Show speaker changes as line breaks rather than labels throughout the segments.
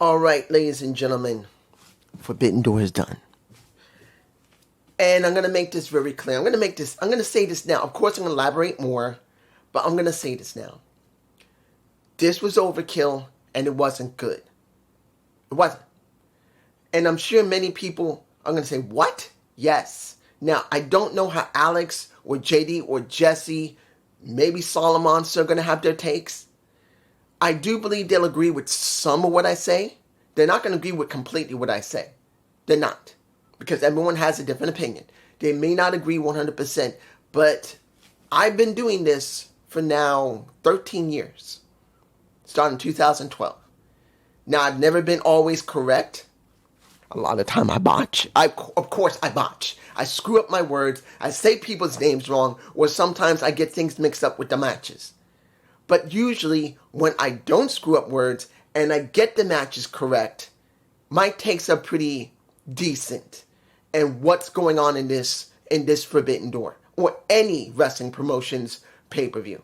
All right, ladies and gentlemen, Forbidden Door is done. And I'm going to make this very clear. I'm going to say this now. Of course, I'm going to elaborate more, but I'm going to say this now. This was overkill, and it wasn't good. It wasn't. And I'm sure many people are going to say, what? Yes. Now, I don't know how Alex or JD or Jesse, maybe Solomon's are going to have their takes. I do believe they'll agree with some of what I say. They're not going to agree with completely what I say. They're not. Because everyone has a different opinion. They may not agree 100%, but I've been doing this for now 13 years. Starting in 2012. Now, I've never been always correct. A lot of the time I botch. Of course I botch. I screw up my words. I say people's names wrong. Or sometimes I get things mixed up with the matches. But usually, when I don't screw up words and I get the matches correct, my takes are pretty decent. And what's going on in this Forbidden Door or any wrestling promotion's pay-per-view.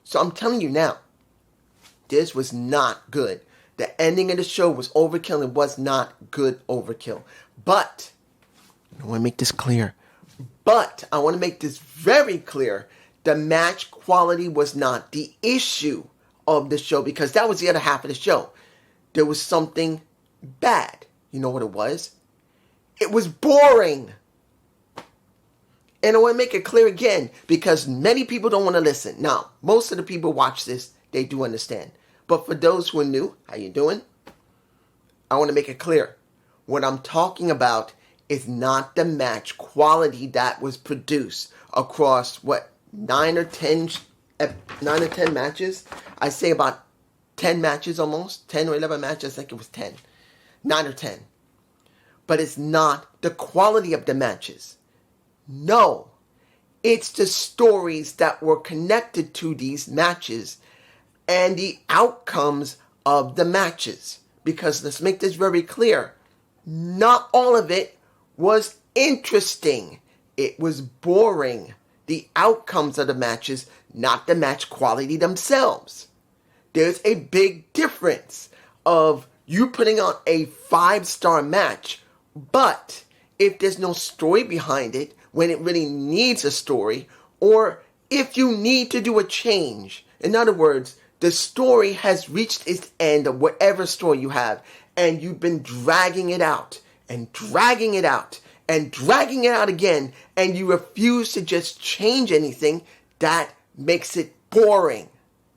So I'm telling you now, this was not good. The ending of the show was overkill. It was not good overkill. But I want to make this clear. But I want to make this very clear. The match quality was not the issue of the show because that was the other half of the show. There was something bad. You know what it was? It was boring. And I want to make it clear again because many people don't want to listen. Now, most of the people watch this, they do understand. But for those who are new, how you doing? I want to make it clear. What I'm talking about is not the match quality that was produced across, 9 or 10 matches? I say about 10 matches almost. 10 or 11 matches. I think it was 10. 9 or 10. But it's not the quality of the matches. No. It's the stories that were connected to these matches and the outcomes of the matches. Because let's make this very clear. Not all of it was interesting. It was boring. The outcomes of the matches, not the match quality themselves. There's a big difference of you putting on a 5-star match, but if there's no story behind it, when it really needs a story, or if you need to do a change. In other words, the story has reached its end of whatever story you have, and you've been dragging it out, and dragging it out, and dragging it out again, and you refuse to just change anything, that makes it boring.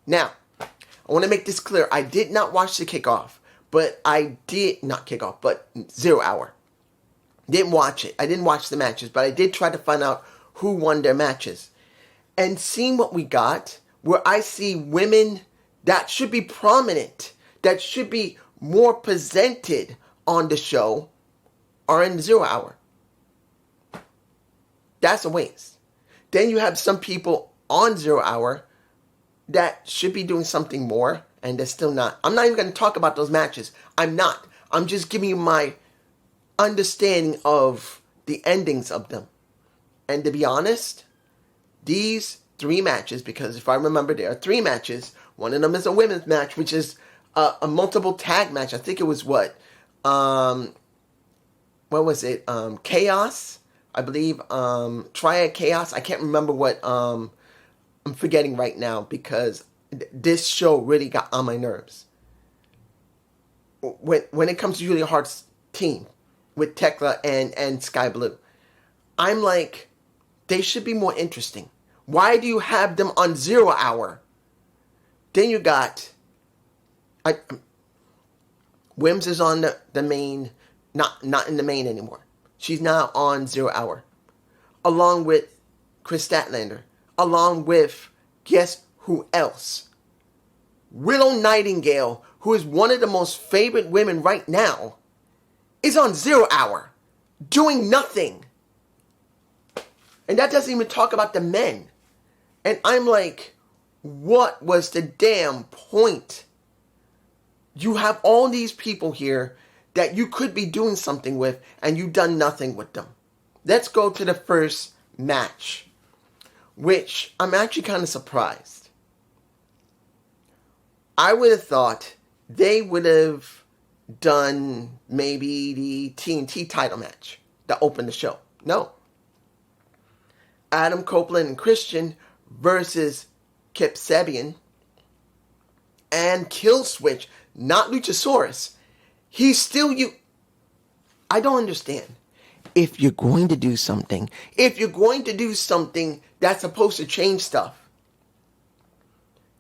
Now, I want to make this clear. I did not watch the kickoff, but I did, not kickoff, but 0 Hour. Didn't watch it. I didn't watch the matches, but I did try to find out who won their matches. And seeing what we got, where I see women that should be prominent, that should be more presented on the show, are in 0 Hour. That's a waste. Then you have some people on 0 Hour that should be doing something more, and they're still not. I'm not even going to talk about those matches. I'm not. I'm just giving you my understanding of the endings of them. And to be honest, these 3 matches, because if I remember, there are 3 matches. One of them is a women's match, which is a multiple tag match. I think it was what was it? Chaos, I believe. Triad Chaos. I can't remember what. I'm forgetting right now because this show really got on my nerves. When it comes to Julia Hart's team with Tekla and Sky Blue, I'm like, they should be more interesting. Why do you have them on 0 Hour? Then you got Wims is on the main, not in the main anymore. She's now on 0 Hour, along with Chris Statlander, along with guess who else? Willow Nightingale, who is one of the most favorite women right now, is on 0 Hour, doing nothing. And that doesn't even talk about the men. And I'm like, what was the damn point? You have all these people here that you could be doing something with, and you've done nothing with them. Let's go to the first match, which I'm actually kind of surprised. I would have thought they would have done maybe the TNT title match that opened the show. No. Adam Copeland and Christian versus Kip Sabian and Killswitch, not Luchasaurus. He's still you. I don't understand. If you're going to do something that's supposed to change stuff,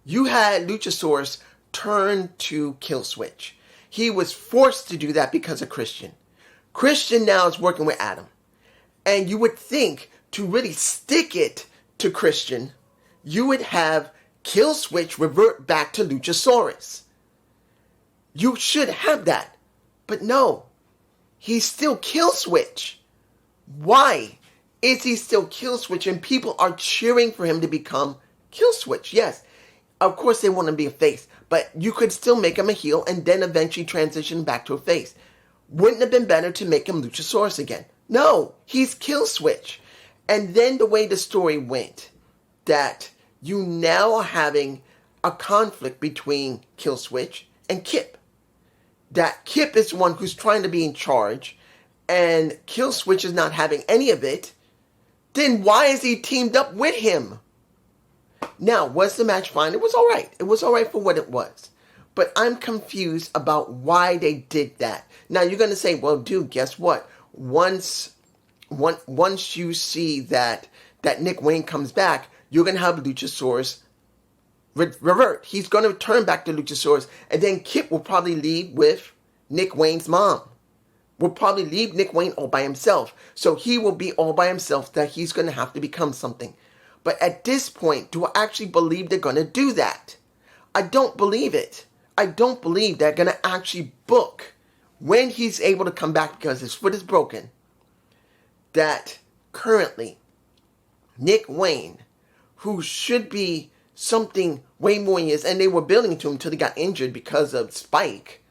you had Luchasaurus turn to Killswitch. He was forced to do that because of Christian. Christian now is working with Adam. And you would think to really stick it to Christian, you would have Killswitch revert back to Luchasaurus. You should have that. But no, he's still Killswitch. Why is he still Killswitch and people are cheering for him to become Killswitch? Yes, of course they want him to be a face, but you could still make him a heel and then eventually transition back to a face. Wouldn't it have been better to make him Luchasaurus again? No, he's Killswitch. And then the way the story went, that you now are having a conflict between Killswitch and Kip. That Kip is the one who's trying to be in charge, and Killswitch is not having any of it. Then why is he teamed up with him? Now, was the match fine? It was alright. It was alright for what it was. But I'm confused about why they did that. Now, you're going to say, well, dude, guess what? Once you see that Nick Wayne comes back, you're going to have Luchasaurus revert. He's going to turn back to Luchasaurus, and then Kip will probably leave with Nick Wayne's mom. Will probably leave Nick Wayne all by himself. So he will be all by himself, that he's going to have to become something. But at this point, do I actually believe they're going to do that? I don't believe it. I don't believe they're going to actually book, when he's able to come back because his foot is broken, that currently Nick Wayne, who should be something way more than he is, and they were building to him until he got injured because of Spike,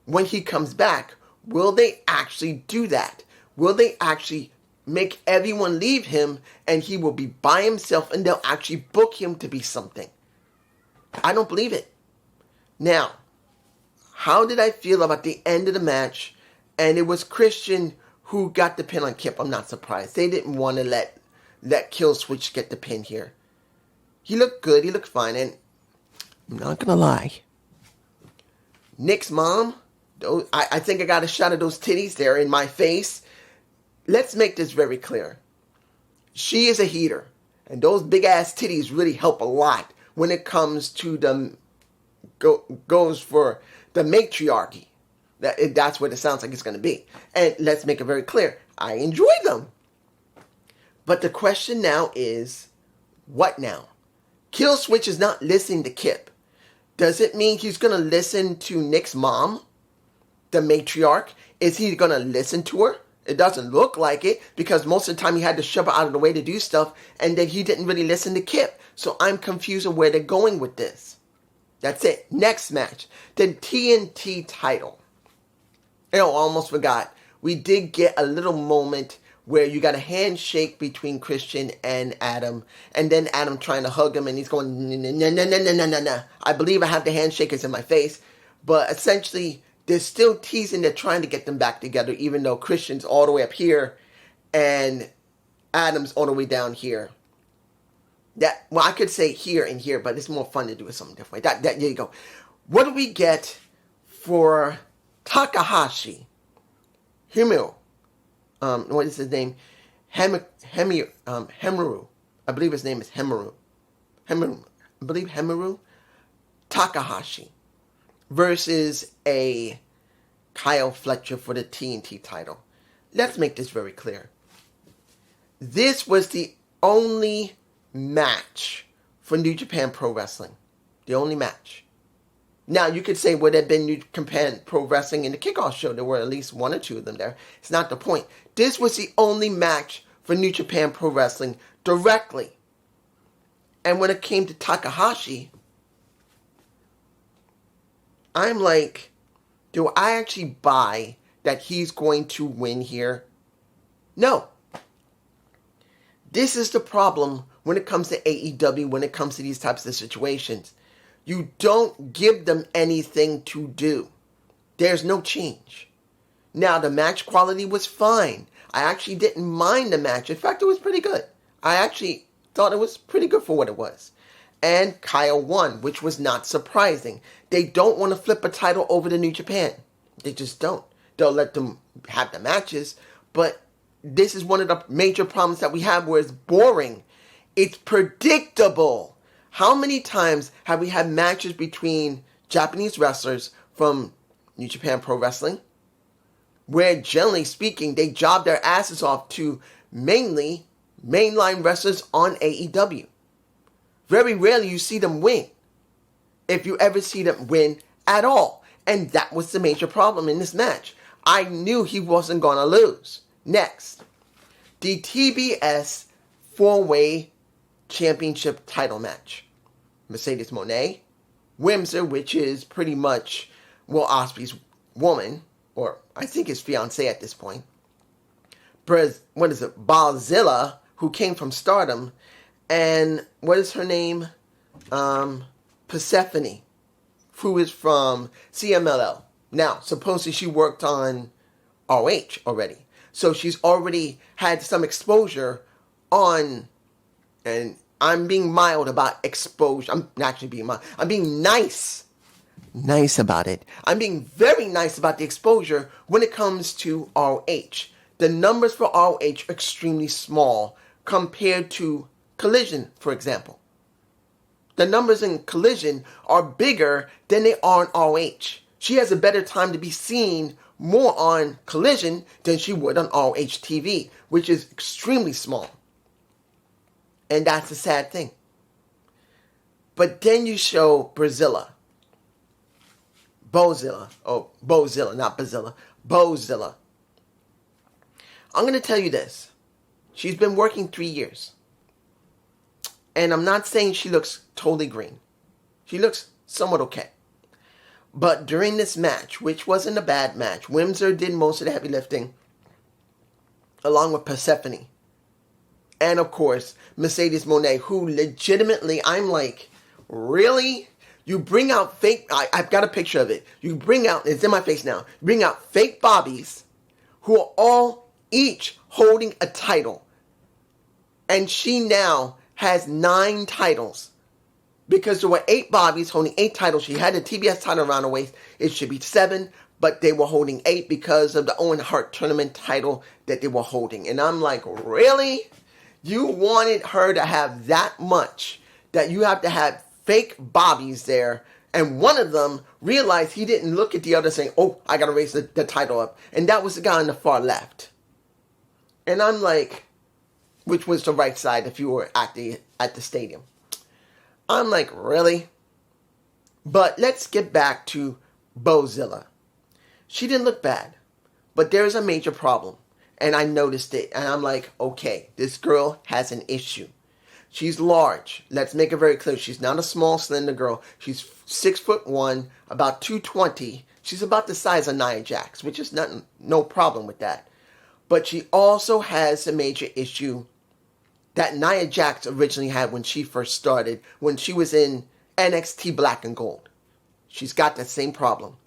when he comes back, will they actually do that? Will they actually make everyone leave him and he will be by himself and they'll actually book him to be something? I don't believe it. Now, how did I feel about the end of the match? And it was Christian who got the pin on Kip. I'm not surprised. They didn't want to let Killswitch get the pin here. He looked good. He looked fine. And I'm not going to lie. Nick's mom, I think I got a shot of those titties there in my face. Let's make this very clear. She is a heater. And those big ass titties really help a lot when it comes to the goes for the matriarchy. That's what it sounds like it's going to be. And let's make it very clear. I enjoy them. But the question now is, what now? Killswitch is not listening to Kip. Does it mean he's going to listen to Nick's mom, the matriarch? Is he going to listen to her? It doesn't look like it, because most of the time he had to shove her out of the way to do stuff, and then he didn't really listen to Kip. So I'm confused on where they're going with this. That's it. Next match. The TNT title. I almost forgot. We did get a little moment where you got a handshake between Christian and Adam, and then Adam trying to hug him, and he's going, no. I believe I have the handshakers in my face. But essentially, they're still teasing. They're trying to get them back together, even though Christian's all the way up here, and Adam's all the way down here. Well, I could say here and here, but it's more fun to do it something different. There you go. What do we get for Takahashi? Himuro. What is his name? Hemuru. I believe his name is Hemuru. I believe Hemuru. Takahashi versus a Kyle Fletcher for the TNT title. Let's make this very clear. This was the only match for New Japan Pro Wrestling. The only match. Now, you could say, would have been New Japan Pro Wrestling in the kickoff show? There were at least one or two of them there. It's not the point. This was the only match for New Japan Pro Wrestling directly. And when it came to Takahashi, I'm like, do I actually buy that he's going to win here? No. This is the problem when it comes to AEW, when it comes to these types of situations. You don't give them anything to do. There's no change. Now, the match quality was fine. I actually didn't mind the match. In fact, it was pretty good. I actually thought it was pretty good for what it was. And Kyle won, which was not surprising. They don't want to flip a title over to New Japan. They just don't. They'll let them have the matches, but this is one of the major problems that we have, where it's boring. It's predictable. How many times have we had matches between Japanese wrestlers from New Japan Pro Wrestling, where generally speaking, they job their asses off to mainly mainline wrestlers on AEW? Very rarely you see them win, if you ever see them win at all. And that was the major problem in this match. I knew he wasn't going to lose. Next, the TBS 4-way championship title match. Mercedes Moné, Windsor, which is pretty much Will Ospreay's woman, or I think his fiancée at this point. Balzilla, who came from Stardom, and what is her name? Persephone, who is from CMLL. Now, supposedly she worked on ROH already. So she's already had some exposure on, and I'm being mild about exposure. I'm not actually being mild. I'm being nice about it. I'm being very nice about the exposure when it comes to ROH. The numbers for ROH are extremely small compared to Collision, for example. The numbers in Collision are bigger than they are in ROH. She has a better time to be seen more on Collision than she would on ROH TV, which is extremely small. And that's a sad thing. But then you show Bozilla, not Bazilla. Bozilla. I'm going to tell you this. She's been working 3 years. And I'm not saying she looks totally green. She looks somewhat okay. But during this match, which wasn't a bad match, Windsor did most of the heavy lifting, along with Persephone. And of course, Mercedes Moné, who legitimately, I'm like, really? You bring out fake, I've got a picture of it. You bring out, it's in my face now, you bring out fake Bobbies who are all each holding a title. And she now has 9 titles. Because there were 8 Bobbies holding 8 titles. She had the TBS title around her waist. It should be 7, but they were holding 8 because of the Owen Hart tournament title that they were holding. And I'm like, really? You wanted her to have that much that you have to have fake Bobbies there, and one of them realized he didn't look at the other saying, oh, I gotta raise the title up. And that was the guy on the far left. And I'm like, which was the right side if you were at the stadium. I'm like, really? But let's get back to Bozilla. She didn't look bad, but there's a major problem. And I noticed it, and I'm like, okay, this girl has an issue. She's large. Let's make it very clear. She's not a small, slender girl. She's 6'1", about 220. She's about the size of Nia Jax, which is no problem with that. But she also has a major issue that Nia Jax originally had when she first started, when she was in NXT Black and Gold. She's got that same problem.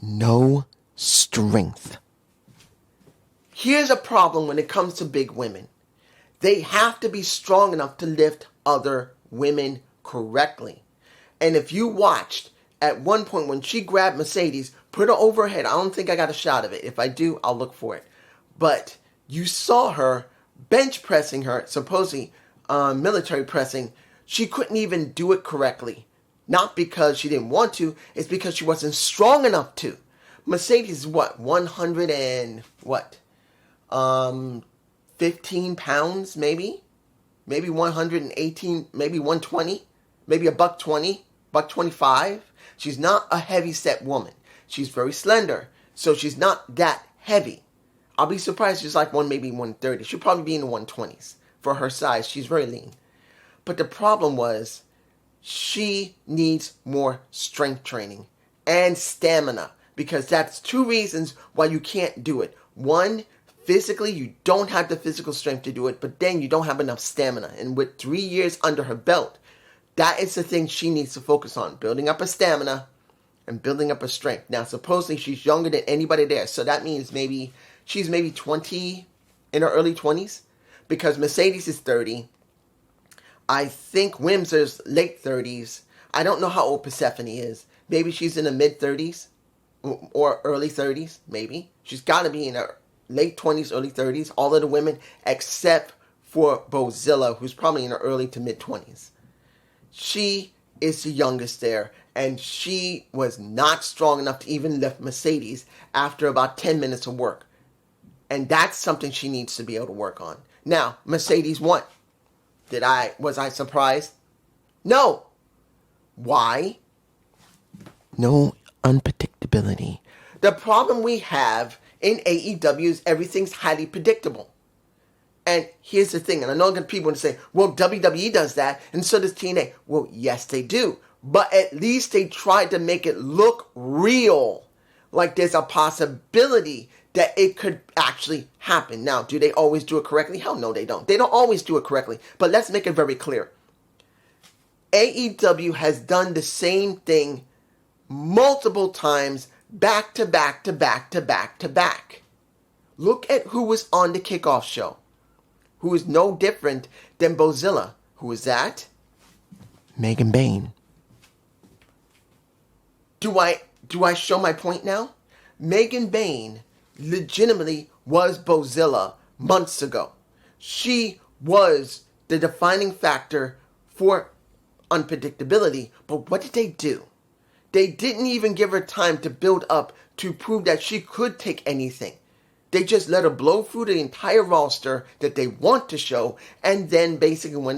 No strength. Here's a problem when it comes to big women. They have to be strong enough to lift other women correctly. And if you watched, at one point when she grabbed Mercedes, put her over her head, I don't think I got a shot of it. If I do, I'll look for it. But you saw her bench pressing her, supposedly military pressing. She couldn't even do it correctly. Not because she didn't want to, it's because she wasn't strong enough to. Mercedes is 100 and 15 pounds, maybe 118, maybe 120, maybe a $120, $125. She's not a heavy set woman. She's very slender, so she's not that heavy. I'll be surprised she's like maybe 130. She'll probably be in the 120s. For her size, she's very lean. But the problem was, she needs more strength training and stamina, because that's 2 reasons why you can't do it. 1, physically, you don't have the physical strength to do it, but then you don't have enough stamina. And with 3 years under her belt, that is the thing she needs to focus on, building up her stamina and building up her strength. Now, supposedly she's younger than anybody there, so that means maybe she's maybe 20, in her early 20s, because Mercedes is 30. I think Windsor's late 30s. I don't know how old Persephone is. Maybe she's in the mid-30s or early 30s, maybe. She's got to be in her late 20s, early 30s. All of the women except for Bozilla, who's probably in her early to mid-20s. She is the youngest there, and she was not strong enough to even lift Mercedes after about 10 minutes of work. And that's something she needs to be able to work on. Now, Mercedes won. Was I surprised? No. Why? No unpredictability. The problem we have in AEW is everything's highly predictable. And here's the thing, and I know people will say, well, WWE does that, and so does TNA. Well, yes, they do. But at least they tried to make it look real. Like there's a possibility that it could actually happen. Now, do they always do it correctly? Hell no, they don't. They don't always do it correctly. But let's make it very clear. AEW has done the same thing multiple times, back to back to back to back to back. Look at who was on the kickoff show. Who is no different than Bozilla. Who is that? Megan Bayne. Do I show my point now? Megan Bayne legitimately was Bozilla months ago. She was the defining factor for unpredictability. But what did they do? They didn't even give her time to build up to prove that she could take anything. They just let her blow through the entire roster that they want to show, and then basically when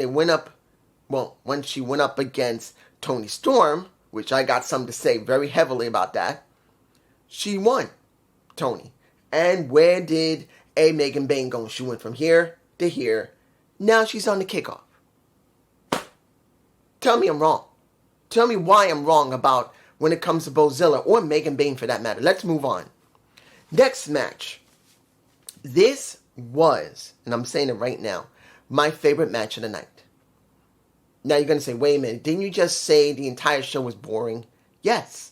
she went up against Toni Storm, which I got something to say very heavily about that, she won Toni. And where did Megan Bayne go? She went from here to here. Now she's on the kickoff. Tell me I'm wrong. Tell me why I'm wrong about when it comes to Bozilla or Megan Bayne for that matter. Let's move on. Next match. This was, and I'm saying it right now, my favorite match of the night. Now you're going to say, wait a minute, didn't you just say the entire show was boring? Yes.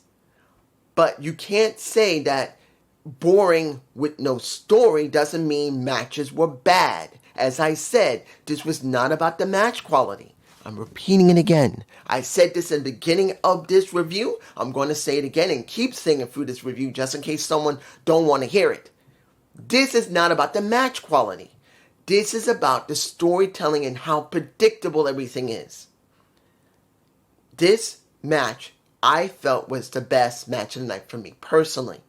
But you can't say that boring with no story doesn't mean matches were bad. As I said, this was not about the match quality. I'm repeating it again. I said this in the beginning of this review. I'm going to say it again and keep saying it through this review just in case someone don't want to hear it. This is not about the match quality. This is about the storytelling and how predictable everything is. This match, I felt, was the best match of the night for me, personally.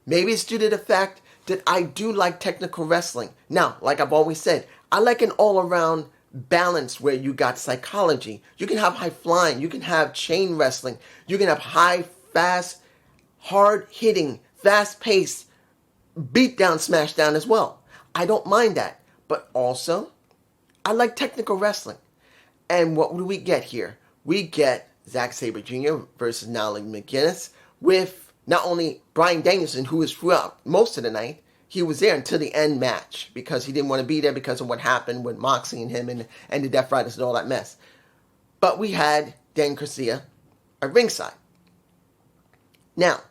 Maybe it's due to the fact that I do like technical wrestling. Now, like I've always said, I like an all-around balance where you got psychology. You can have high flying. You can have chain wrestling. You can have high, fast, hard-hitting, fast-paced beat down, smash down as well. I don't mind that. But also, I like technical wrestling. And what do we get here? We get Zack Sabre Jr. versus Nolly McGuinness with not only Bryan Danielson, who was throughout most of the night. He was there until the end match because he didn't want to be there because of what happened with Moxley and him and the Death Riders and all that mess. But we had Dan Garcia at ringside. Now,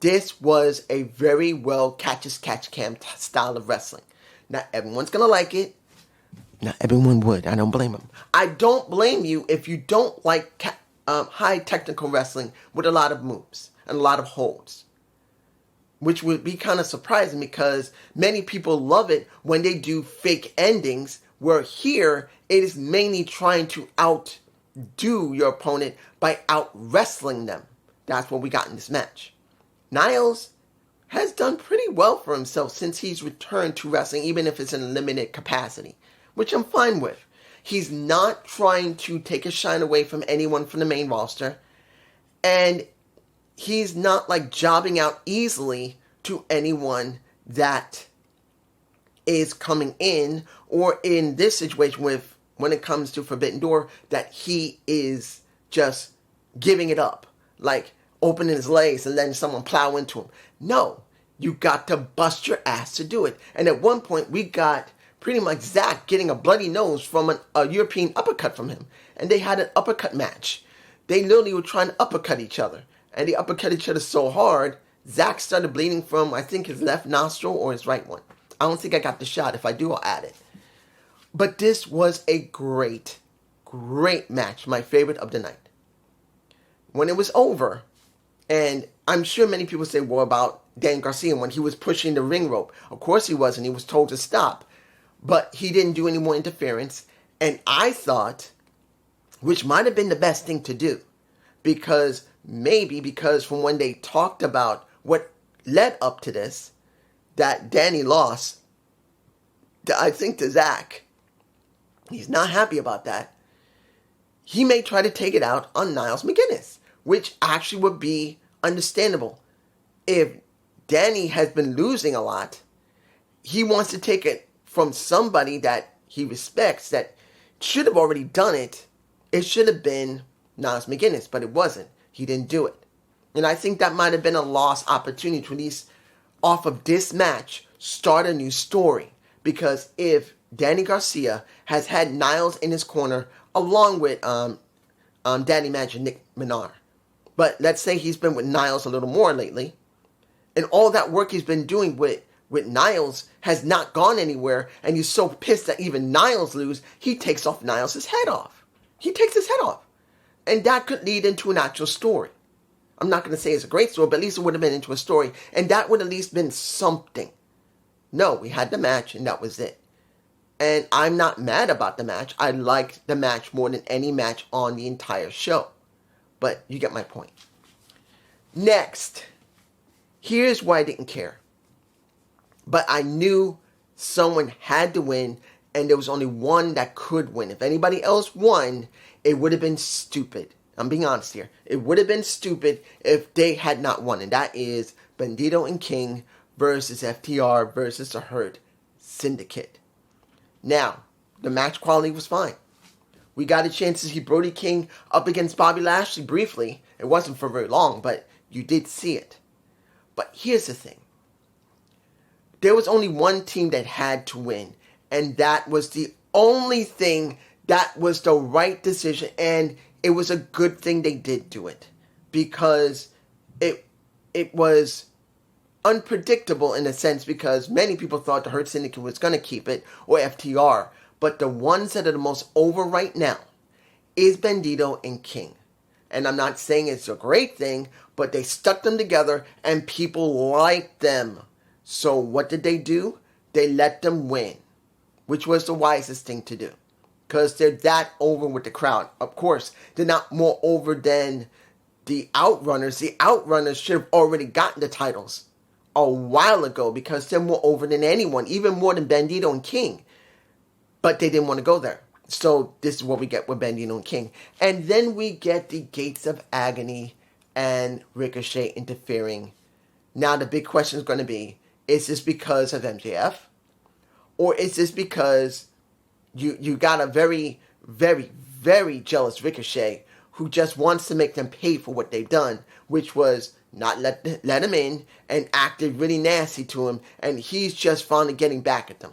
this was a very well catch-as-catch-can style of wrestling. Not everyone's going to like it. Not everyone would. I don't blame them. I don't blame you if you don't like high technical wrestling with a lot of moves and a lot of holds. Which would be kind of surprising because many people love it when they do fake endings, where here it is mainly trying to outdo your opponent by out-wrestling them. That's what we got in this match. Niles has done pretty well for himself since he's returned to wrestling, even if it's in a limited capacity, which I'm fine with. He's not trying to take a shine away from anyone from the main roster, and he's not like jobbing out easily to anyone that is coming in, or in this situation with when it comes to Forbidden Door, that he is just giving it up, like opening his legs and letting someone plow into him. No, you got to bust your ass to do it. And at one point, we got pretty much Zack getting a bloody nose from a European uppercut from him, and they had an uppercut match. They literally were trying to uppercut each other. and they uppercut each other so hard, Zack started bleeding from, I think, his left nostril or his right one. I don't think I got the shot. If I do, I'll add it. But this was a great, great match. My favorite of the night. When it was over, and I'm sure many people say, well, about Dan Garcia when he was pushing the ring rope. Of course he wasn't. He was told to stop. But he didn't do any more interference. And I thought, which might have been the best thing to do, because from when they talked about what led up to this, that Danny lost, I think, to Zack. He's not happy about that. He may try to take it out on Niles McGuinness, which actually would be understandable. If Danny has been losing a lot, he wants to take it from somebody that he respects that should have already done it. It should have been Niles McGuinness, but it wasn't. He didn't do it. And I think that might have been a lost opportunity to at least, off of this match, start a new story. Because if Danny Garcia has had Niles in his corner, along with Danny Magic Nick Menard, but let's say he's been with Niles a little more lately, and all that work he's been doing with Niles has not gone anywhere, and he's so pissed that even Niles lose, he takes off Niles' head off. He takes his head off. And that could lead into an actual story. I'm not going to say it's a great story, but at least it would have been into a story, and that would at least been something. No, we had the match, and that was it. And I'm not mad about the match. I liked the match more than any match on the entire show. But you get my point. Next, here's why I didn't care. But I knew someone had to win, and there was only one that could win. If anybody else won, it would have been stupid. I'm being honest here. It would have been stupid if they had not won. And that is Bandito and King versus FTR versus the Hurt Syndicate. Now, the match quality was fine. We got a chance to see Brody King up against Bobby Lashley briefly. It wasn't for very long, but you did see it. But here's the thing. There was only one team that had to win, and that was the only thing that was the right decision, and it was a good thing they did do it, because it was unpredictable in a sense, because many people thought the Hurt Syndicate was going to keep it, or FTR, but the ones that are the most over right now is Bandito and King. And I'm not saying it's a great thing, but they stuck them together, and people liked them. So what did they do? They let them win, which was the wisest thing to do, because they're that over with the crowd. Of course, they're not more over than the Outrunners. The Outrunners should have already gotten the titles a while ago, because they're more over than anyone, even more than Bandito and King. But they didn't want to go there. So this is what we get with Bandito and King. And then we get the Gates of Agony and Ricochet interfering. Now the big question is going to be, is this because of MJF? Or is this because you got a very, very, very jealous Ricochet who just wants to make them pay for what they've done, which was not let him in and acted really nasty to him, and he's just finally getting back at them?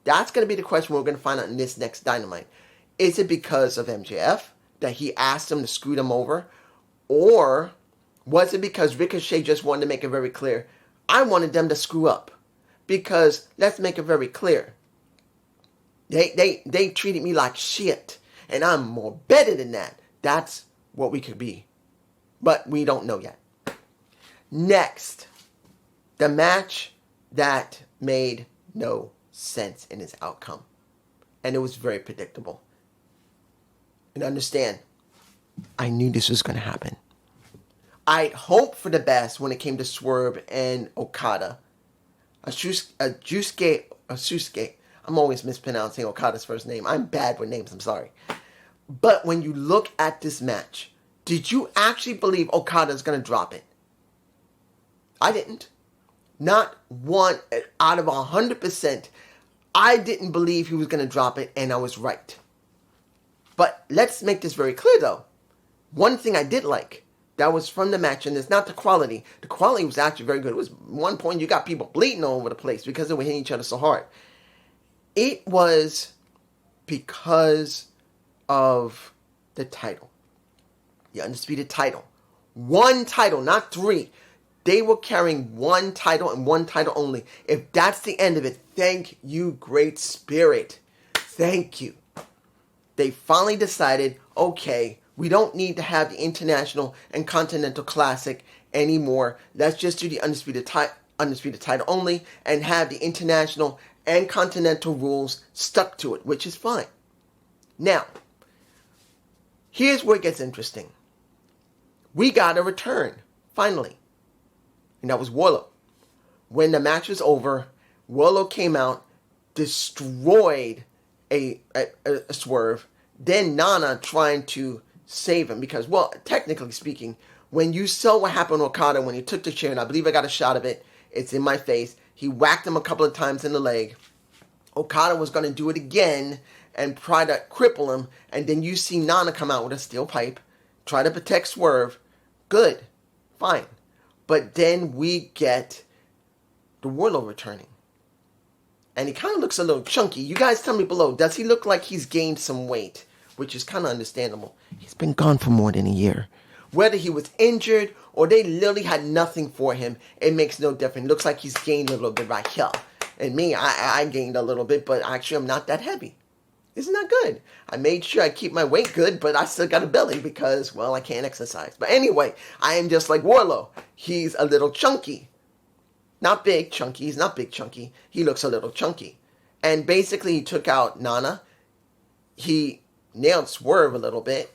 That's going to be the question we're going to find out in this next Dynamite. Is it because of MJF that he asked them to screw them over? Or was it because Ricochet just wanted to make it very clear, I wanted them to screw up? Because let's make it very clear, they treated me like shit, and I'm more better than that. That's what we could be, but we don't know yet. Next, the match that made no sense in its outcome, and it was very predictable. And understand, I knew this was going to happen. I'd hoped for the best when it came to Swerve and Okada. Asuke. I'm always mispronouncing Okada's first name. I'm bad with names, I'm sorry. But when you look at this match, did you actually believe Okada's going to drop it? I didn't. Not one out of 100%. I didn't believe he was going to drop it, and I was right. But let's make this very clear, though. One thing I did like, that was from the match, and it's not the quality. The quality was actually very good. It was one point you got people bleeding all over the place because they were hitting each other so hard. It was because of the title. The undisputed title. One title, not 3. They were carrying one title and one title only. If that's the end of it, thank you, Great Spirit. Thank you. They finally decided, okay, we don't need to have the International and Continental Classic anymore. Let's just do the Undisputed title only and have the International and Continental rules stuck to it, which is fine. Now, here's where it gets interesting. We got a return, finally. And that was Wardlow. When the match was over, Wardlow came out, destroyed a Swerve, then Nana trying to save him. Because, well, technically speaking, when you saw what happened to Okada when he took the chair, and I believe I got a shot of it, it's in my face, he whacked him a couple of times in the leg. Okada was going to do it again and try to cripple him, and then you see Nana come out with a steel pipe, try to protect Swerve. Good. Fine. But then we get the Wardlow returning. And he kind of looks a little chunky. You guys tell me below, does he look like he's gained some weight? Which is kind of understandable. He's been gone for more than a year. Whether he was injured or they literally had nothing for him, it makes no difference. It looks like he's gained a little bit right here. And me, I gained a little bit, but actually I'm not that heavy. Isn't that good? I made sure I keep my weight good, but I still got a belly because, well, I can't exercise. But anyway, I am just like Wardlow. He's a little chunky. Not big, chunky. He's not big, chunky. He looks a little chunky. And basically, he took out Nana. He nailed Swerve a little bit.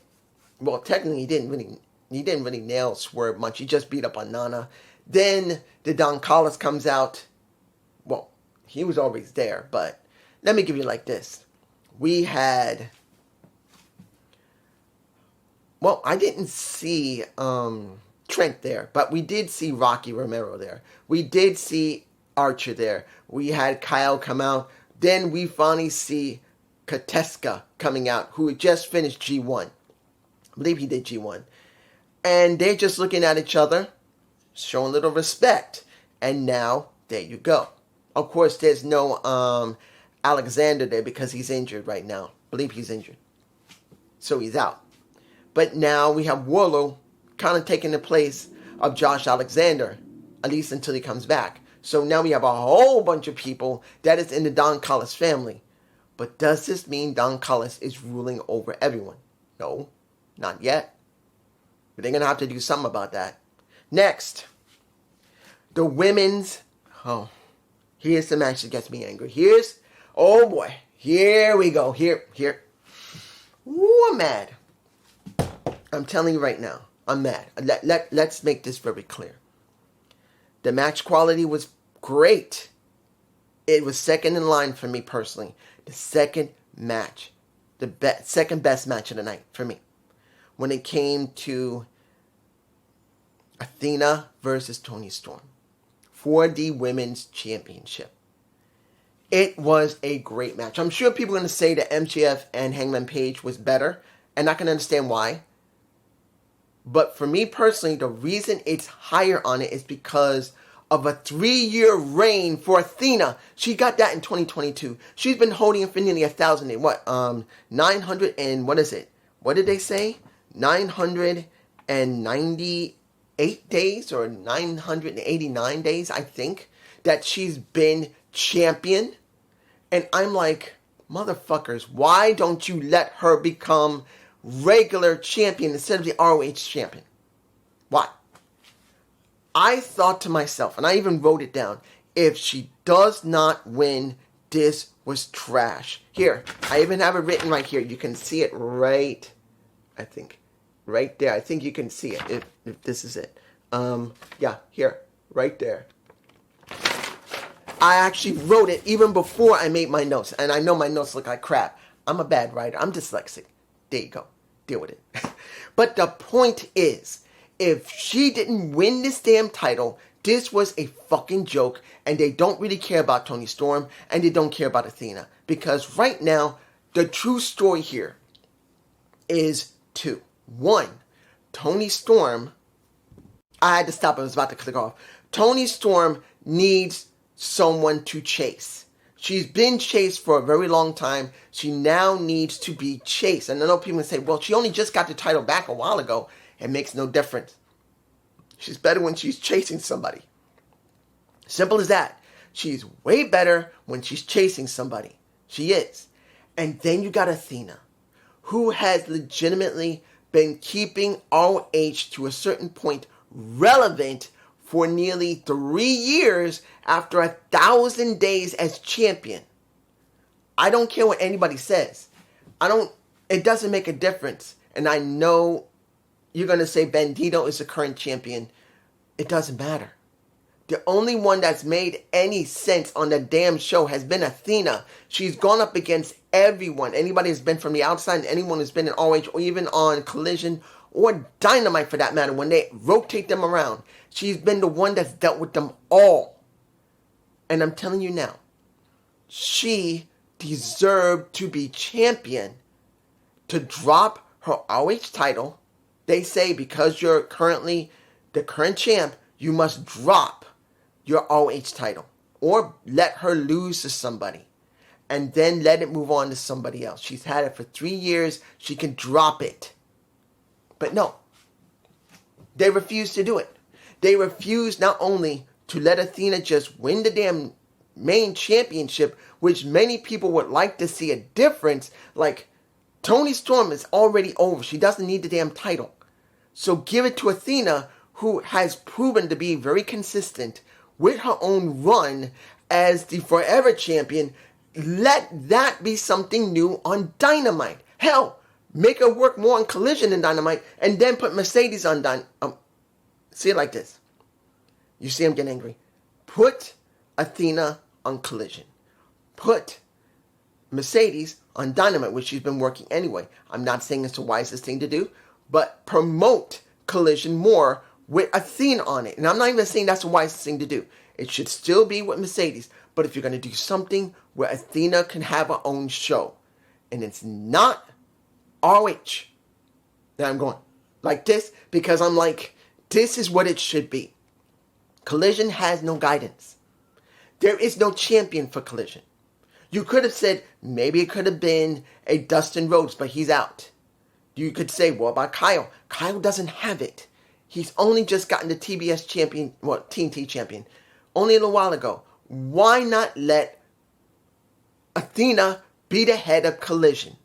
Well, technically, he didn't really nail Swerve much. He just beat up on Nana. Then the Don Callis comes out. Well, he was always there, but let me give you like this. We had, well, I didn't see Trent there, but we did see Rocky Romero there. We did see Archer there. We had Kyle come out. Then we finally see Kateska coming out, who had just finished G1. I believe he did G1. And they're just looking at each other, showing a little respect. And now, there you go. Of course, there's no Alexander there because he's injured right now. I believe he's injured. So he's out. But now we have Wardlow kind of taking the place of Josh Alexander, at least until he comes back. So now we have a whole bunch of people that is in the Don Callis family. But does this mean Don Callis is ruling over everyone? No, not yet. But they're going to have to do something about that. Next, the women's... Oh, here's the match that gets me angry. Oh boy, here we go. Here. Ooh, I'm mad. I'm telling you right now, I'm mad. Let's make this very clear. The match quality was great. It was second in line for me personally. The second match. The second best match of the night for me. When it came to Athena versus Toni Storm for the Women's Championship. It was a great match. I'm sure people are going to say that MJF and Hangman Page was better, and I can understand why. But for me personally, the reason it's higher on it is because of a 3-year reign for Athena. She got that in 2022. She's been holding it for nearly 1,000 days. 900 and what is it? What did they say? 998 days or 989 days, I think, that she's been champion. And I'm like, motherfuckers, why don't you let her become regular champion instead of the ROH champion? Why? I thought to myself, and I even wrote it down, if she does not win, this was trash. Here, I even have it written right here. You can see it right, I think, right there. I think you can see it if this is it. Yeah, here, right there. I actually wrote it even before I made my notes. And I know my notes look like crap. I'm a bad writer. I'm dyslexic. There you go. Deal with it. But the point is, if she didn't win this damn title, this was a fucking joke. And they don't really care about Toni Storm. And they don't care about Athena. Because right now, the true story here is two. One, Toni Storm... I had to stop. I was about to click off. Toni Storm needs someone to chase. She's been chased for a very long time. She now needs to be chased. And I know people say, well, she only just got the title back a while ago. It makes no difference. She's better when she's chasing somebody. Simple as that. She's way better when she's chasing somebody. She is. And then you got Athena, who has legitimately been keeping ROH to a certain point relevant for nearly 3 years after 1,000 days as champion. I don't care what anybody says. It doesn't make a difference. And I know you're going to say Bandito is the current champion. It doesn't matter. The only one that's made any sense on the damn show has been Athena. She's gone up against everyone. Anybody who's been from the outside, anyone who's been in ROH or even on Collision or Dynamite for that matter, when they rotate them around. She's been the one that's dealt with them all. And I'm telling you now, she deserved to be champion, to drop her ROH title. They say because you're currently the current champ, you must drop your ROH title or let her lose to somebody and then let it move on to somebody else. She's had it for 3 years. She can drop it. But no, they refuse to do it. They refuse not only to let Athena just win the damn main championship, which many people would like to see a difference. Like, Toni Storm is already over. She doesn't need the damn title. So give it to Athena, who has proven to be very consistent with her own run as the forever champion. Let that be something new on Dynamite. Hell, make her work more on Collision than Dynamite, and then put Mercedes on Dynamite. See it like this. You see I'm getting angry. Put Athena on Collision. Put Mercedes on Dynamite, which she's been working anyway. I'm not saying it's the wisest thing to do, but promote Collision more with Athena on it. And I'm not even saying that's the wisest thing to do. It should still be with Mercedes. But if you're going to do something where Athena can have her own show, and it's not ROH, then I'm going like this, because I'm like, this is what it should be. Collision has no guidance. There is no champion for Collision. You could have said, maybe it could have been a Dustin Rhodes, but he's out. You could say, what about Kyle? Kyle doesn't have it. He's only just gotten the TBS champion, TNT champion, only a little while ago. Why not let Athena be the head of Collision?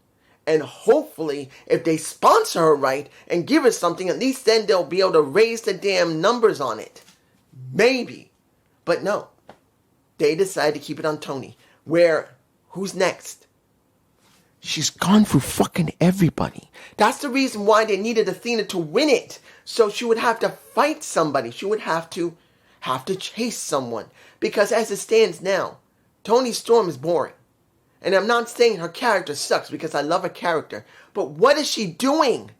And hopefully, if they sponsor her right and give her something, at least then they'll be able to raise the damn numbers on it. Maybe. But no. They decided to keep it on Toni. Where, who's next? She's gone through fucking everybody. That's the reason why they needed Athena to win it. So she would have to fight somebody. She would have to chase someone. Because as it stands now, Toni Storm is boring. And I'm not saying her character sucks, because I love her character. But what is she doing?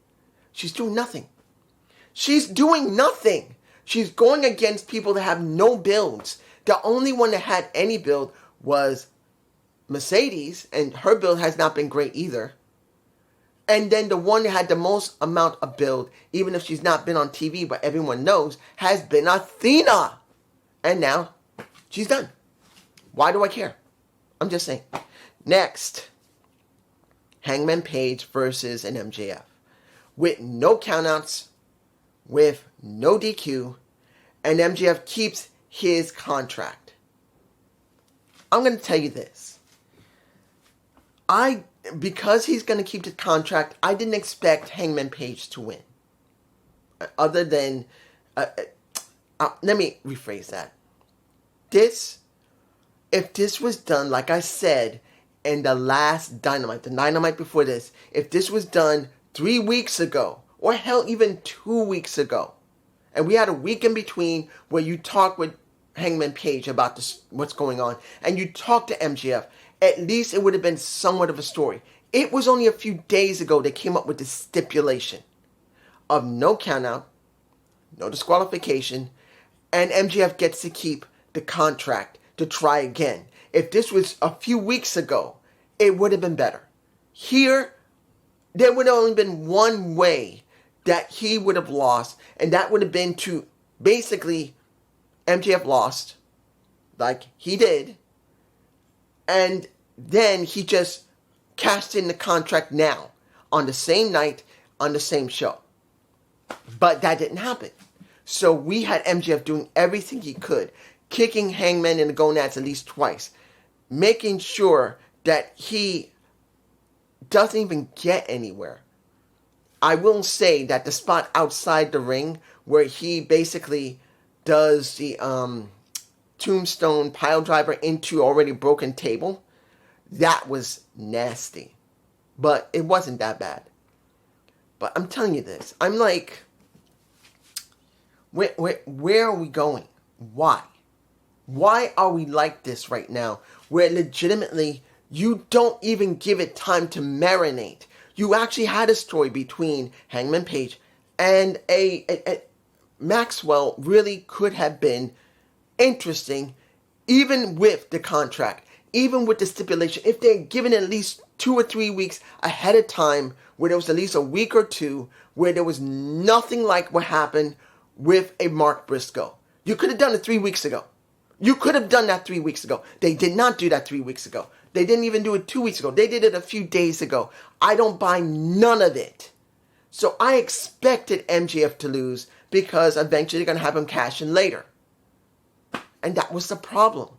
She's doing nothing. She's doing nothing. She's going against people that have no builds. The only one that had any build was Mercedes, and her build has not been great either. And then the one that had the most amount of build, even if she's not been on TV, but everyone knows, has been Athena. And now, she's done. Why do I care? I'm just saying. Next, Hangman Page versus an MJF. With no countouts, with no DQ, and MJF keeps his contract. I'm going to tell you this. Because he's going to keep the contract, I didn't expect Hangman Page to win. Other than, let me rephrase that. If this was done, like I said, in the last Dynamite, the Dynamite before this, if this was done 3 weeks ago, or hell, even 2 weeks ago, and we had a week in between where you talk with Hangman Page about what's going on, and you talk to MJF, at least it would have been somewhat of a story. It was only a few days ago they came up with this stipulation of no countout, no disqualification, and MJF gets to keep the contract to try again. If this was a few weeks ago, it would have been better. Here, there would have only been one way that he would have lost, and that would have been to basically MJF lost, like he did, and then he just cashed in the contract now, on the same night, on the same show. But that didn't happen. So we had MJF doing everything he could, kicking Hangman in the gonads at least twice, making sure that he doesn't even get anywhere. I will say that the spot outside the ring where he basically does the tombstone pile driver into already broken table, that was nasty. But it wasn't that bad. But I'm telling you this. I'm like, where are we going? Why? Why are we like this right now? Where legitimately you don't even give it time to marinate. You actually had a story between Hangman Page and a Maxwell really could have been interesting, even with the contract, even with the stipulation. If they had given it at least 2 or 3 weeks ahead of time, where there was at least a week or two, where there was nothing like what happened with a Mark Briscoe. You could have done it 3 weeks ago. You could have done that 3 weeks ago. They did not do that 3 weeks ago. They didn't even do it 2 weeks ago. They did it a few days ago. I don't buy none of it. So I expected MJF to lose because eventually they're going to have him cash in later. And that was the problem.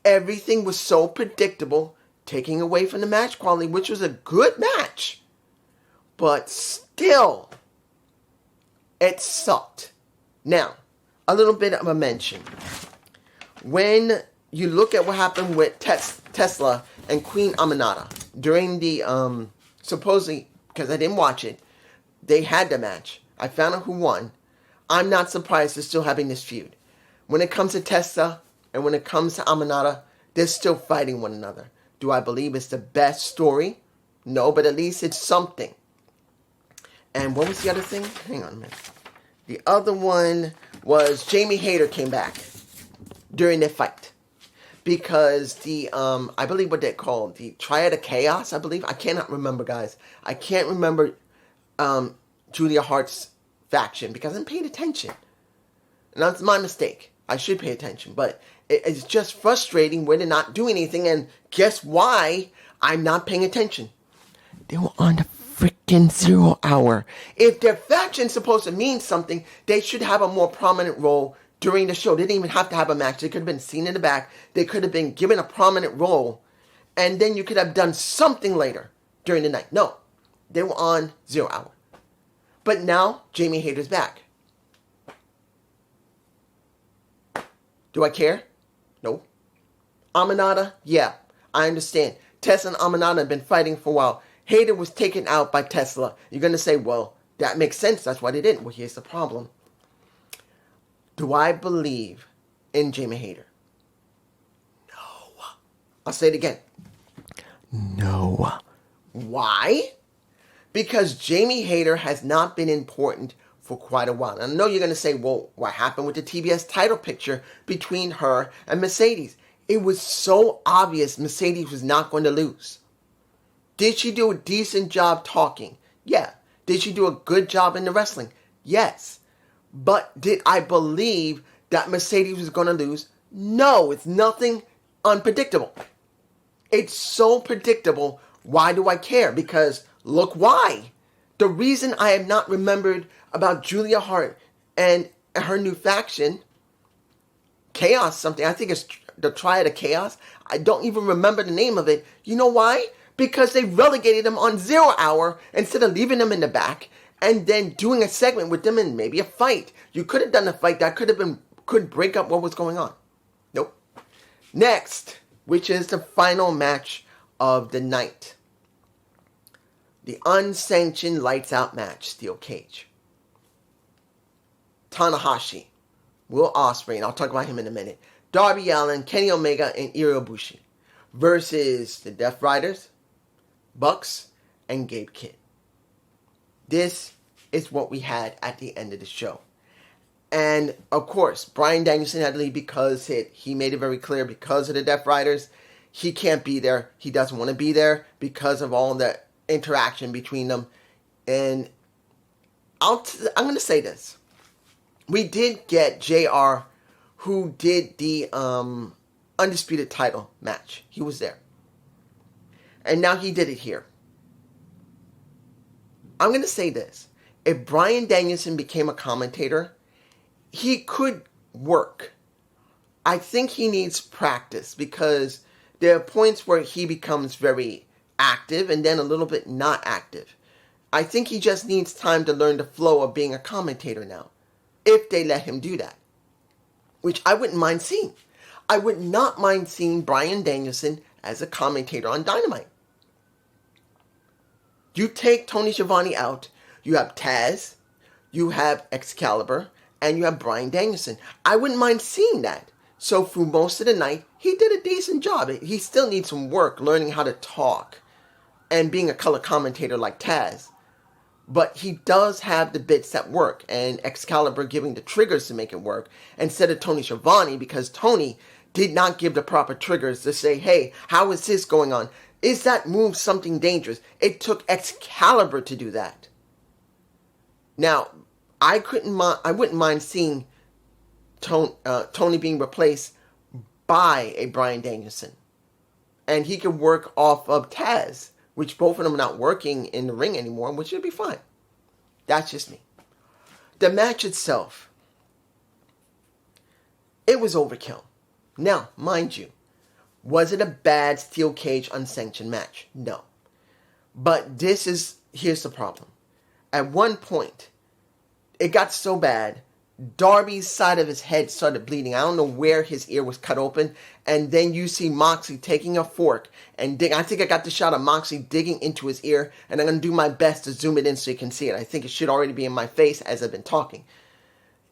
Everything was so predictable, taking away from the match quality, which was a good match. But still, it sucked. Now, a little bit of a mention. When you look at what happened with Tesla and Queen Aminata during the, supposedly, because I didn't watch it, they had the match. I found out who won. I'm not surprised they're still having this feud. When it comes to Tesla and when it comes to Aminata, they're still fighting one another. Do I believe it's the best story? No, but at least it's something. And what was the other thing? Hang on a minute. The other one was Jamie Hayter came back during their fight. Because the, I believe what they're called, the Triad of Chaos, I believe. I cannot remember, guys. I can't remember Julia Hart's faction because I didn't pay attention. And that's my mistake. I should pay attention. But it's just frustrating when they're not doing anything. And guess why I'm not paying attention? They were on the freaking 0 hour. If their faction's supposed to mean something, they should have a more prominent role during the show. They didn't even have to have a match. They could have been seen in the back. They could have been given a prominent role. And then you could have done something later during the night. No. They were on 0 hour. But now, Jamie Hayter's back. Do I care? No. Aminata? Yeah. I understand. Tesla and Aminata have been fighting for a while. Hayter was taken out by Tesla. You're going to say, well, that makes sense. That's why they didn't. Well, here's the problem. Do I believe in Jamie Hayter? No. I'll say it again. No. Why? Because Jamie Hayter has not been important for quite a while. And I know you're going to say, well, what happened with the TBS title picture between her and Mercedes? It was so obvious Mercedes was not going to lose. Did she do a decent job talking? Yeah. Did she do a good job in the wrestling? Yes. But did I believe that Mercedes was going to lose? No, it's nothing unpredictable. It's so predictable. Why do I care? Because look why. The reason I have not remembered about Julia Hart and her new faction, Chaos something, I think it's the Triad of Chaos. I don't even remember the name of it. You know why? Because they relegated them on 0 hour instead of leaving them in the back and then doing a segment with them and maybe a fight. You could have done a fight that could break up what was going on. Nope. Next, which is the final match of the night. The unsanctioned lights out match, steel cage. Tanahashi, Will Ospreay, and I'll talk about him in a minute. Darby Allin, Kenny Omega, and Ibushi versus the Death Riders, Bucks, and Gabe Kidd. This is what we had at the end of the show. And, of course, Bryan Danielson had to leave because he made it very clear because of the Death Riders. He can't be there. He doesn't want to be there because of all the interaction between them. And I'm going to say this. We did get JR, who did the Undisputed title match. He was there. And now he did it here. I'm going to say this. If Bryan Danielson became a commentator, he could work. I think he needs practice because there are points where he becomes very active and then a little bit not active. I think he just needs time to learn the flow of being a commentator now, if they let him do that, which I wouldn't mind seeing. I would not mind seeing Bryan Danielson as a commentator on Dynamite. You take Tony Schiavone out, you have Taz, you have Excalibur, and you have Bryan Danielson. I wouldn't mind seeing that. So through most of the night, he did a decent job. He still needs some work learning how to talk and being a color commentator like Taz. But he does have the bits that work, and Excalibur giving the triggers to make it work instead of Tony Schiavone, because Tony did not give the proper triggers to say, hey, how is this going on? Is that move something dangerous? It took Excalibur to do that. Now, I wouldn't mind seeing Tony being replaced by a Bryan Danielson. And he could work off of Taz, which both of them are not working in the ring anymore, which would be fine. That's just me. The match itself, it was overkill. Now, mind you, was it a bad steel cage unsanctioned match? No. But here's the problem. At one point, it got so bad, Darby's side of his head started bleeding. I don't know where his ear was cut open. And then you see Moxley taking a fork and I think I got the shot of Moxley digging into his ear. And I'm going to do my best to zoom it in so you can see it. I think it should already be in my face as I've been talking.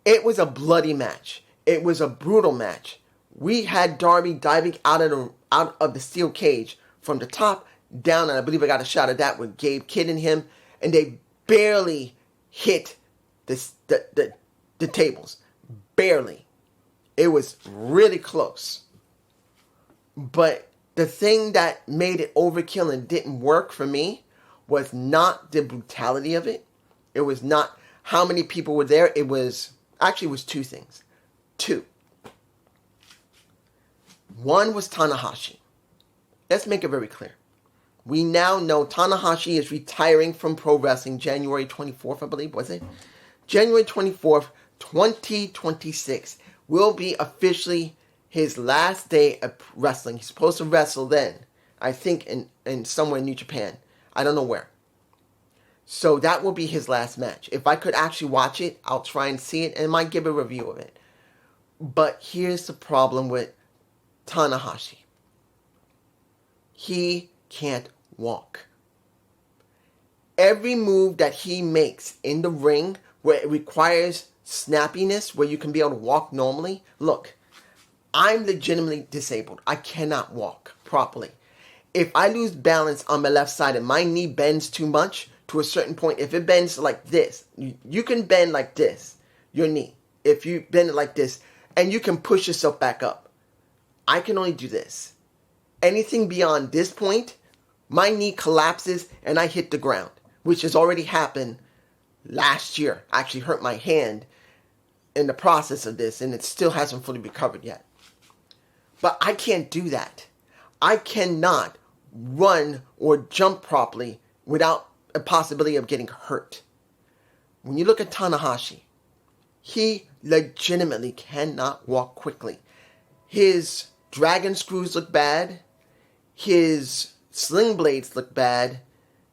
It was a bloody match. It was a brutal match. We had Darby diving out of the steel cage from the top down. And I believe I got a shot of that with Gabe kidding him. And they barely hit the tables. Barely. It was really close. But the thing that made it overkill and didn't work for me was not the brutality of it. It was not how many people were there. It was two things. Two. One was Tanahashi. Let's make it very clear. We now know Tanahashi is retiring from pro wrestling January 24th, I believe, was it? January 24th, 2026 will be officially his last day of wrestling. He's supposed to wrestle then, I think in somewhere in New Japan. I don't know where. So that will be his last match. If I could actually watch it, I'll try and see it and might give a review of it. But here's the problem with Tanahashi. He can't walk. Every move that he makes in the ring where it requires snappiness, where you can be able to walk normally. Look, I'm legitimately disabled. I cannot walk properly. If I lose balance on my left side and my knee bends too much to a certain point, if it bends like this, you can bend like this, your knee. If you bend it like this, and you can push yourself back up. I can only do this. Anything beyond this point, my knee collapses and I hit the ground, which has already happened last year. I actually hurt my hand in the process of this, and it still hasn't fully recovered yet. But I can't do that. I cannot run or jump properly without a possibility of getting hurt. When you look at Tanahashi, he legitimately cannot walk quickly. His dragon screws look bad. His sling blades look bad.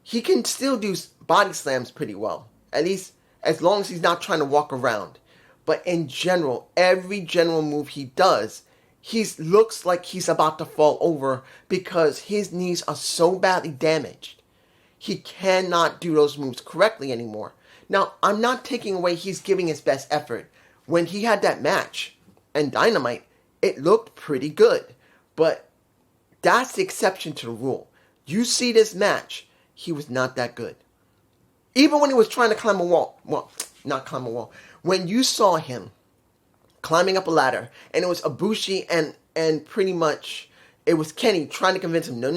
He can still do body slams pretty well. At least as long as he's not trying to walk around. But in general, every general move he does, he looks like he's about to fall over because his knees are so badly damaged. He cannot do those moves correctly anymore. Now, I'm not taking away he's giving his best effort. When he had that match and Dynamite, it looked pretty good. But that's the exception to the rule. You see this match, he was not that good. Even when he was trying to climb a wall. Well, not climb a wall. When you saw him climbing up a ladder, and it was Ibushi and pretty much it was Kenny trying to convince him, no,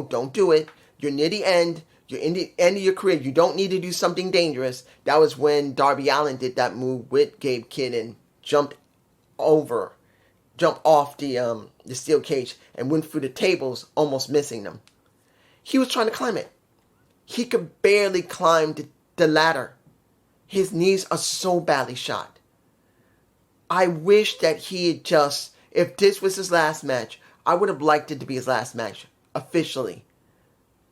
don't do it. You're near the end. You're in the end of your career. You don't need to do something dangerous. That was when Darby Allin did that move with Gabe Kidd and jumped off the steel cage and went through the tables, almost missing them. He was trying to climb it. He could barely climb the ladder. His knees are so badly shot. I wish that he had just, if this was his last match, I would have liked it to be his last match, officially.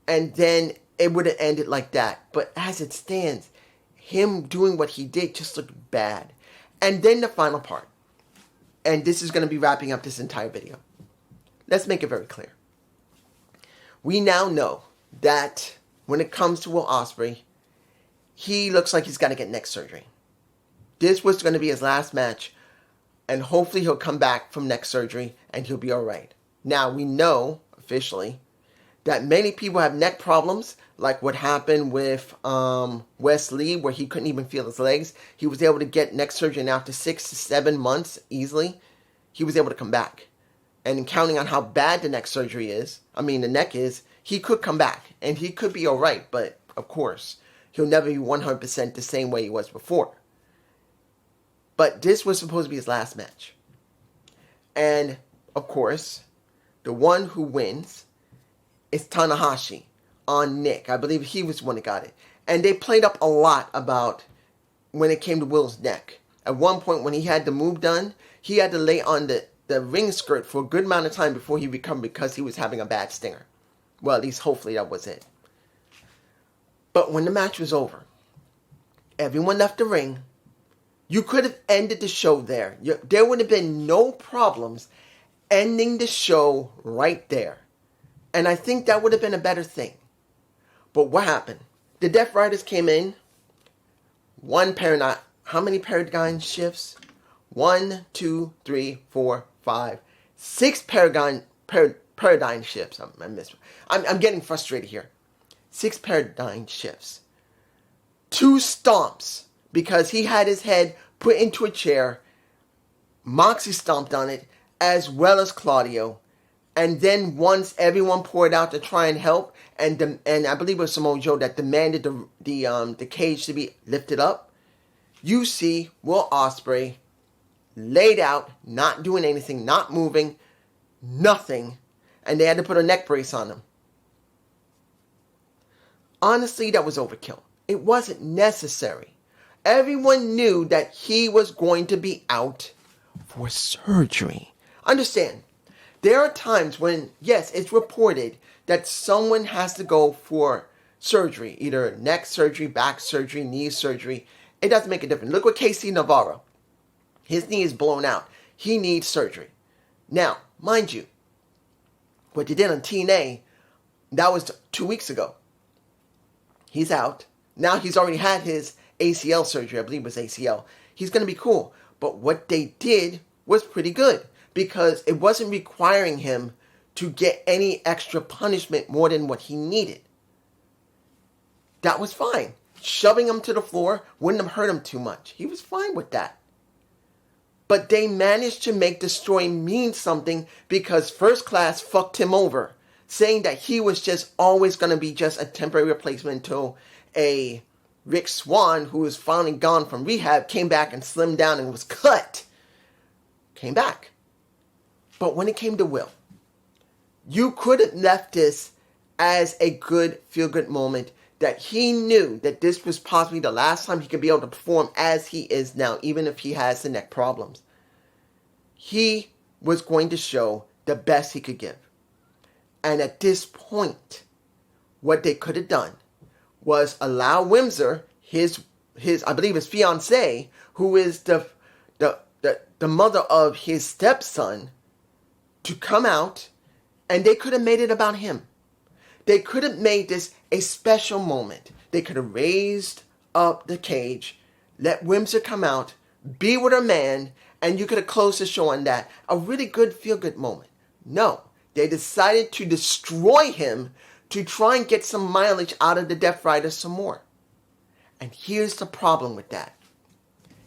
And then it would have ended like that. But as it stands, him doing what he did just looked bad. And then the final part. And this is going to be wrapping up this entire video. Let's make it very clear. We now know that when it comes to Will Ospreay, he looks like he's got to get neck surgery. This was going to be his last match. And hopefully he'll come back from neck surgery and he'll be alright. Now we know, officially, that many people have neck problems, like what happened with Wes Lee, where he couldn't even feel his legs. He was able to get neck surgery, and after 6 to 7 months, easily, he was able to come back. And counting on how bad the neck surgery is, the neck is, he could come back, and he could be alright, but, of course, he'll never be 100% the same way he was before. But this was supposed to be his last match. And, of course, the one who wins is Tanahashi on Nick. I believe he was the one that got it. And they played up a lot about when it came to Will's neck. At one point, when he had the move done, he had to lay on the ring skirt for a good amount of time before he recovered because he was having a bad stinger. Well, at least hopefully that was it. But when the match was over, everyone left the ring. You could have ended the show there. There would have been no problems ending the show right there. And I think that would have been a better thing. But what happened? The Death Riders came in. How many paradigm shifts? 1, 2, 3, 4, 5, 6 paradigm shifts. I'm getting frustrated here. 6 paradigm shifts. 2 stomps. Because he had his head put into a chair. Moxie stomped on it, as well as Claudio. And then once everyone poured out to try and help, and I believe it was Samoa Joe that demanded the cage to be lifted up, you see Will Ospreay laid out, not doing anything, not moving, nothing, and they had to put a neck brace on him. Honestly, that was overkill. It wasn't necessary. Everyone knew that he was going to be out for surgery. Understand, there are times when, yes, it's reported that someone has to go for surgery. Either neck surgery, back surgery, knee surgery. It doesn't make a difference. Look at KC Navarro. His knee is blown out. He needs surgery. Now, mind you, what they did on TNA, that was 2 weeks ago. He's out. Now he's already had his ACL surgery. I believe it was ACL. He's going to be cool. But what they did was pretty good because it wasn't requiring him to get any extra punishment more than what he needed. That was fine. Shoving him to the floor wouldn't have hurt him too much. He was fine with that. But they managed to make the story mean something because First Class fucked him over, saying that he was just always going to be just a temporary replacement until a Rick Swan, who was finally gone from rehab, came back and slimmed down and was cut. Came back. But when it came to Will, you could have left this as a good feel-good moment that he knew that this was possibly the last time he could be able to perform as he is now, even if he has the neck problems. He was going to show the best he could give. And at this point, what they could have done was allow Windsor, his I believe his fiancée, who is the mother of his stepson, to come out, and they could have made it about him. They could have made this a special moment. They could have raised up the cage, let Windsor come out, be with her man, and you could have closed the show on that. A really good feel-good moment. No, they decided to destroy him to try and get some mileage out of the Death Riders some more. And here's the problem with that.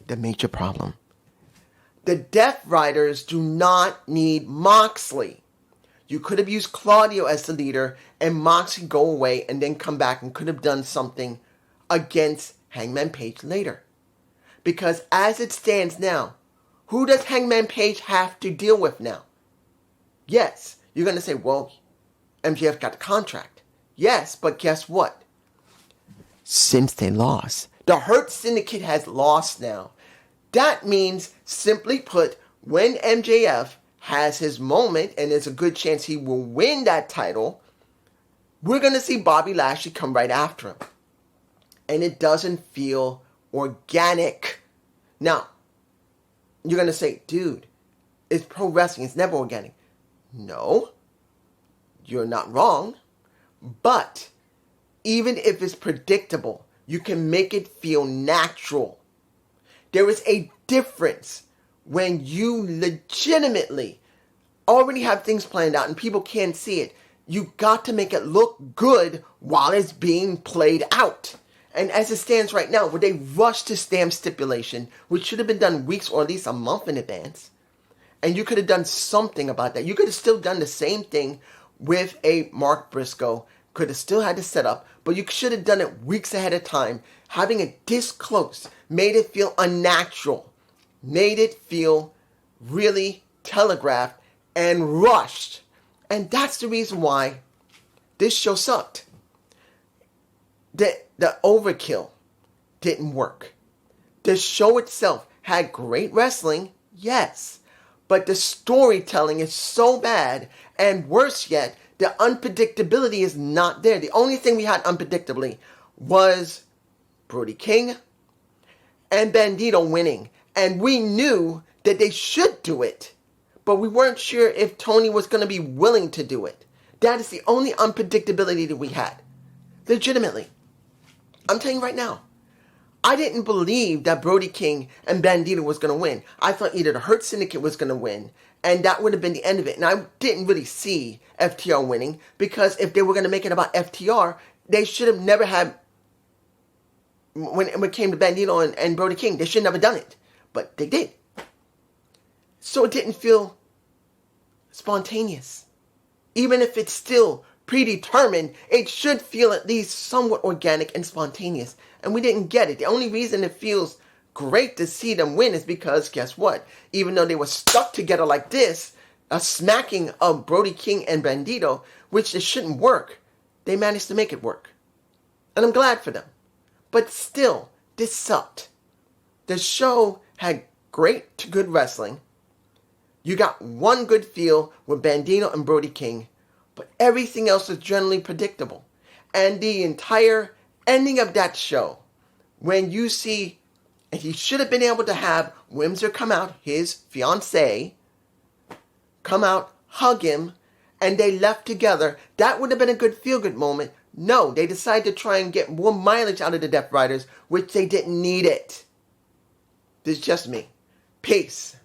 The major problem. The Death Riders do not need Moxley. You could have used Claudio as the leader and Moxley go away and then come back and could have done something against Hangman Page later. Because as it stands now, who does Hangman Page have to deal with now? Yes, you're going to say, well, MJF got the contract. Yes, but guess what? Since they lost, The Hurt Syndicate has lost now. That means, simply put, when MJF has his moment, and there's a good chance he will win that title, we're going to see Bobby Lashley come right after him. And it doesn't feel organic. Now, you're going to say, dude, it's pro wrestling. It's never organic. No, you're not wrong. But even if it's predictable, you can make it feel natural. There is a difference when you legitimately already have things planned out and people can't see it. You got to make it look good while it's being played out. And as it stands right now, where they rush to stamp stipulation, which should have been done weeks or at least a month in advance, and you could have done something about that. You could have still done the same thing with a Mark Briscoe. Could have still had to set up, but you should have done it weeks ahead of time. Having it this close made it feel unnatural, made it feel really telegraphed and rushed. And that's the reason why this show sucked. The Overkill didn't work. The show itself had great wrestling, yes, but the storytelling is so bad, and worse yet, the unpredictability is not there. The only thing we had unpredictably was Brody King and Bandito winning, and we knew that they should do it, but we weren't sure if Tony was going to be willing to do it. That is the only unpredictability that we had. Legitimately. I'm telling you right now, I didn't believe that Brody King and Bandito was going to win. I thought either the Hurt Syndicate was going to win, and that would have been the end of it. And I didn't really see FTR winning, because if they were going to make it about FTR, they should have never had, when it came to Bandito and Brody King, they should have never done it. But they did. So it didn't feel spontaneous. Even if it's still predetermined, it should feel at least somewhat organic and spontaneous. And we didn't get it. The only reason it feels great to see them win is because, guess what? Even though they were stuck together like this, a smacking of Brody King and Bandito, which it shouldn't work, they managed to make it work. And I'm glad for them. But still, this sucked. The show had great to good wrestling. You got one good feel with Bandito and Brody King, but everything else was generally predictable. And the entire ending of that show, when you see, and he should have been able to have Windsor come out, his fiancée, come out, hug him, and they left together, that would have been a good feel-good moment. No, they decided to try and get more mileage out of the Death Riders, which they didn't need it. This is just me. Peace.